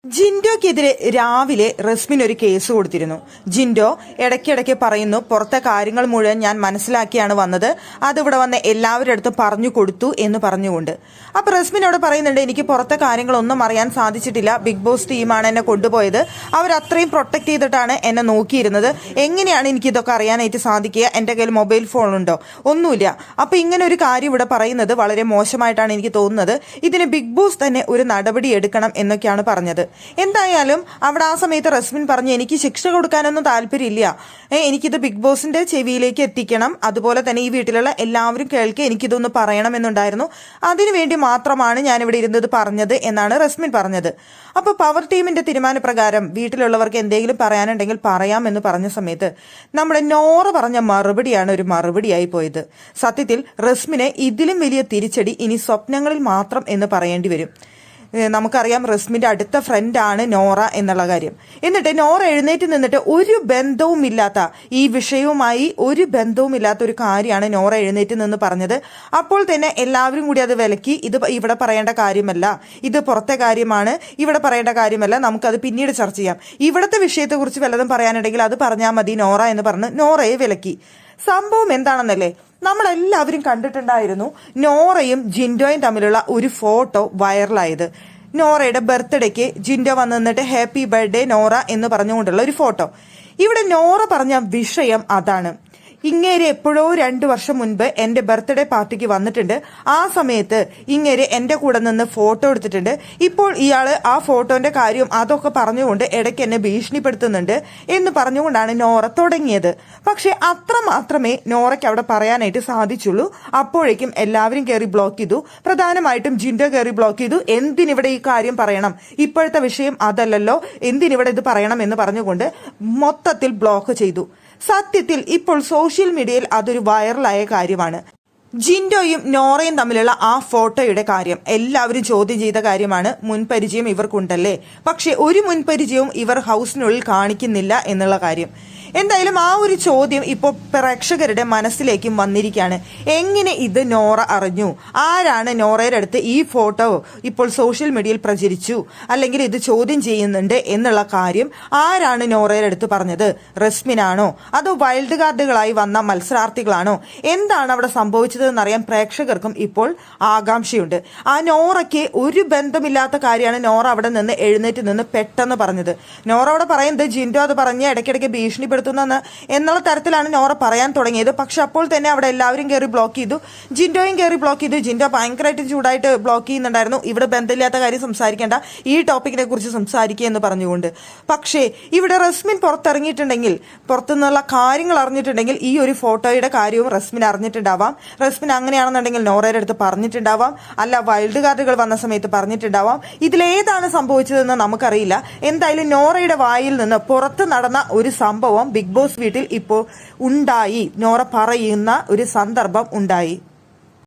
ജിൻഡോക്കെതിരെ രാവിലെ റസ്മിൻ ഒരു കേസ് കൊടുത്തിരുന്നു. ജിൻഡോ ഇടയ്ക്കിടയ്ക്ക് പറയുന്നു, പുറത്തെ കാര്യങ്ങൾ മുഴുവൻ ഞാൻ മനസ്സിലാക്കിയാണ് വന്നത്, അതിവിടെ വന്ന് എല്ലാവരുടെ അടുത്തും പറഞ്ഞു കൊടുത്തു എന്ന് പറഞ്ഞുകൊണ്ട്. അപ്പൊ റസ്മിനോട് പറയുന്നുണ്ട്, എനിക്ക് പുറത്തെ കാര്യങ്ങളൊന്നും അറിയാൻ സാധിച്ചിട്ടില്ല, ബിഗ് ബോസ് ടീമാണ് എന്നെ കൊണ്ടുപോയത്, അവർ അത്രയും പ്രൊട്ടക്ട് ചെയ്തിട്ടാണ് എന്നെ നോക്കിയിരുന്നത്, എങ്ങനെയാണ് എനിക്ക് ഇതൊക്കെ അറിയാനായിട്ട് സാധിക്കുക, എന്റെ കയ്യിൽ മൊബൈൽ ഫോൺ ഉണ്ടോ, ഒന്നുമില്ല. അപ്പൊ ഇങ്ങനെ ഒരു കാര്യം ഇവിടെ പറയുന്നത് വളരെ മോശമായിട്ടാണ് എനിക്ക് തോന്നുന്നത്. ഇതിന് ബിഗ് ബോസ് തന്നെ ഒരു നടപടി എടുക്കണം എന്നൊക്കെയാണ് പറഞ്ഞത്. എന്തായാലും അവിടെ ആ സമയത്ത് റസ്മിൻ പറഞ്ഞു, എനിക്ക് ശിക്ഷ കൊടുക്കാനൊന്നും താല്പര്യമില്ല, എനിക്കിത് ബിഗ് ബോസിന്റെ ചെവിയിലേക്ക് എത്തിക്കണം, അതുപോലെ തന്നെ ഈ വീട്ടിലുള്ള എല്ലാവരും കേൾക്കെ എനിക്കിതൊന്ന് പറയണമെന്നുണ്ടായിരുന്നു, അതിനുവേണ്ടി മാത്രമാണ് ഞാനിവിടെ ഇരുന്നത് പറഞ്ഞത് എന്നാണ് റസ്മിൻ പറഞ്ഞത്. അപ്പൊ പവർ ടീമിന്റെ തീരുമാനപ്രകാരം വീട്ടിലുള്ളവർക്ക് എന്തെങ്കിലും പറയാനുണ്ടെങ്കിൽ പറയാമെന്ന് പറഞ്ഞ സമയത്ത് നമ്മുടെ നോറ പറഞ്ഞ മറുപടിയാണ് ഒരു മറുപടിയായി പോയത്. സത്യത്തിൽ റസ്മിന് ഇതിലും വലിയ തിരിച്ചടി ഇനി സ്വപ്നങ്ങളിൽ മാത്രം എന്ന് പറയേണ്ടി വരും. നമുക്കറിയാം റസ്മിന്റെ അടുത്ത ഫ്രണ്ടാണ് നോറ എന്നുള്ള കാര്യം. എന്നിട്ട് നോറ എഴുന്നേറ്റ് നിന്നിട്ട് ഒരു ബന്ധവുമില്ലാത്ത, ഈ വിഷയവുമായി ഒരു ബന്ധവുമില്ലാത്ത ഒരു കാര്യമാണ് നോറ എഴുന്നേറ്റ് നിന്ന് പറഞ്ഞത്. അപ്പോൾ തന്നെ എല്ലാവരും കൂടി അത് വിലക്കി, ഇത് ഇവിടെ പറയേണ്ട കാര്യമല്ല, ഇത് പുറത്തെ കാര്യമാണ്, ഇവിടെ പറയേണ്ട കാര്യമല്ല, നമുക്കത് പിന്നീട് ചർച്ച ചെയ്യാം, ഇവിടുത്തെ വിഷയത്തെക്കുറിച്ച് വല്ലതും പറയാനുണ്ടെങ്കിൽ അത് പറഞ്ഞാൽ മതി നോറ എന്ന് പറഞ്ഞ് നോറയെ വിലക്കി. സംഭവം എന്താണെന്നല്ലേ, നമ്മളെല്ലാവരും കണ്ടിട്ടുണ്ടായിരുന്നു നോറയും ജിൻഡോയും തമ്മിലുള്ള ഒരു ഫോട്ടോ വൈറലായത്. നോറയുടെ ബർത്ത്ഡേക്ക് ജിൻഡോ വന്ന് നിന്നിട്ട് ഹാപ്പി ബർത്ത്ഡേ നോറ എന്ന് പറഞ്ഞുകൊണ്ടുള്ള ഒരു ഫോട്ടോ. ഇവിടെ നോറ പറഞ്ഞ വിഷയം അതാണ്. ഇങ്ങേര് എപ്പോഴോ 2 വർഷം മുൻപ് എന്റെ ബർത്ത്ഡേ പാർട്ടിക്ക് വന്നിട്ടുണ്ട്, ആ സമയത്ത് ഇങ്ങേര് എന്റെ കൂടെ നിന്ന് ഫോട്ടോ എടുത്തിട്ടുണ്ട്, ഇപ്പോൾ ഇയാള് ആ ഫോട്ടോന്റെ കാര്യം അതൊക്കെ പറഞ്ഞുകൊണ്ട് ഇടയ്ക്ക് എന്നെ ഭീഷണിപ്പെടുത്തുന്നുണ്ട് എന്ന് പറഞ്ഞുകൊണ്ടാണ് നോറ തുടങ്ങിയത്. പക്ഷെ അത്ര മാത്രമേ നോറയ്ക്ക് അവിടെ പറയാനായിട്ട് സാധിച്ചുള്ളൂ. അപ്പോഴേക്കും എല്ലാവരും കയറി ബ്ലോക്ക് ചെയ്തു, പ്രധാനമായിട്ടും ജിൻഡോ കയറി ബ്ലോക്ക് ചെയ്തു. എന്തിനിവിടെ ഈ കാര്യം പറയണം, ഇപ്പോഴത്തെ വിഷയം അതല്ലല്ലോ, എന്തിനിവിടെ ഇത് പറയണം എന്ന് പറഞ്ഞുകൊണ്ട് മൊത്തത്തിൽ ബ്ലോക്ക് ചെയ്തു. സത്യത്തിൽ ഇപ്പോൾ സോഷ്യൽ മീഡിയയിൽ അതൊരു വൈറലായ കാര്യമാണ്. ജിൻഡോയും നോറയും തമ്മിലുള്ള ആ ഫോട്ടോയുടെ കാര്യം എല്ലാവരും ചോദ്യം ചെയ്ത കാര്യമാണ്. മുൻപരിചയം ഇവർക്കുണ്ടല്ലേ, പക്ഷെ ഒരു മുൻപരിചയവും ഇവർ ഹൗസിനുള്ളിൽ കാണിക്കുന്നില്ല എന്നുള്ള കാര്യം. എന്തായാലും ആ ഒരു ചോദ്യം ഇപ്പോൾ പ്രേക്ഷകരുടെ മനസ്സിലേക്കും വന്നിരിക്കുകയാണ്. എങ്ങനെ ഇത് നോറ അറിഞ്ഞു, ആരാണ് നോറയുടെ അടുത്ത് ഈ ഫോട്ടോ ഇപ്പോൾ സോഷ്യൽ മീഡിയയിൽ പ്രചരിച്ചു, അല്ലെങ്കിൽ ഇത് ചോദ്യം ചെയ്യുന്നുണ്ട് എന്നുള്ള കാര്യം ആരാണ് നോറയുടെ അടുത്ത് പറഞ്ഞത്? റസ്മിനാണോ അതോ വൈൽഡ് കാർഡുകളായി വന്ന മത്സരാർത്ഥികളാണോ? എന്താണ് അവിടെ സംഭവിച്ചതെന്നറിയാൻ പ്രേക്ഷകർക്കും ഇപ്പോൾ ആകാംക്ഷയുണ്ട്. ആ നോറയ്ക്ക് ഒരു ബന്ധമില്ലാത്ത കാര്യമാണ് നോറ അവിടെ നിന്ന് എഴുന്നേറ്റ് നിന്ന് പെട്ടെന്ന് പറഞ്ഞത്. നോറ അവിടെ പറയുന്നത് ജിൻഡോ അത് പറഞ്ഞ് ഇടയ്ക്കിടയ്ക്ക് ഭീഷണിപ്പെടുത്തുന്നു എന്നുള്ള തരത്തിലാണ് നോറ പറയാൻ തുടങ്ങിയത്. പക്ഷെ അപ്പോൾ തന്നെ അവിടെ എല്ലാവരും കയറി ബ്ലോക്ക് ചെയ്തു, ജിൻഡോയും കയറി ബ്ലോക്ക് ചെയ്തു. ജിൻഡോ ഭയങ്കരമായിട്ട് ചൂടായിട്ട് ബ്ലോക്ക് ചെയ്യുന്നുണ്ടായിരുന്നു, ഇവിടെ ബന്ധമില്ലാത്ത കാര്യം സംസാരിക്കേണ്ട, ഈ ടോപ്പിക്കിനെ കുറിച്ച് സംസാരിക്കുക എന്ന് പറഞ്ഞുകൊണ്ട്. പക്ഷേ ഇവിടെ റസ്മിൻ പുറത്തിറങ്ങിയിട്ടുണ്ടെങ്കിൽ, പുറത്തുനിന്നുള്ള കാര്യങ്ങൾ അറിഞ്ഞിട്ടുണ്ടെങ്കിൽ ഈ ഒരു ഫോട്ടോയുടെ കാര്യവും റസ്മിൻ അറിഞ്ഞിട്ടുണ്ടാവാം. റസ്മിൻ അങ്ങനെയാണെന്നുണ്ടെങ്കിൽ നോറയുടെ അടുത്ത് പറഞ്ഞിട്ടുണ്ടാവാം, അല്ല വൈൽഡ് കാർഡുകൾ വന്ന സമയത്ത് പറഞ്ഞിട്ടുണ്ടാവാം. ഇതിലേതാണ് സംഭവിച്ചതെന്ന് നമുക്കറിയില്ല. എന്തായാലും നോറയുടെ വായിൽ നിന്ന് പുറത്ത് നടന്ന ഒരു സംഭവം ബിഗ് ബോസ് വീട്ടിൽ ഇപ്പോൾ ഉണ്ടായി, നോറ പറയുന്ന ഒരു സന്ദർഭം ഉണ്ടായി.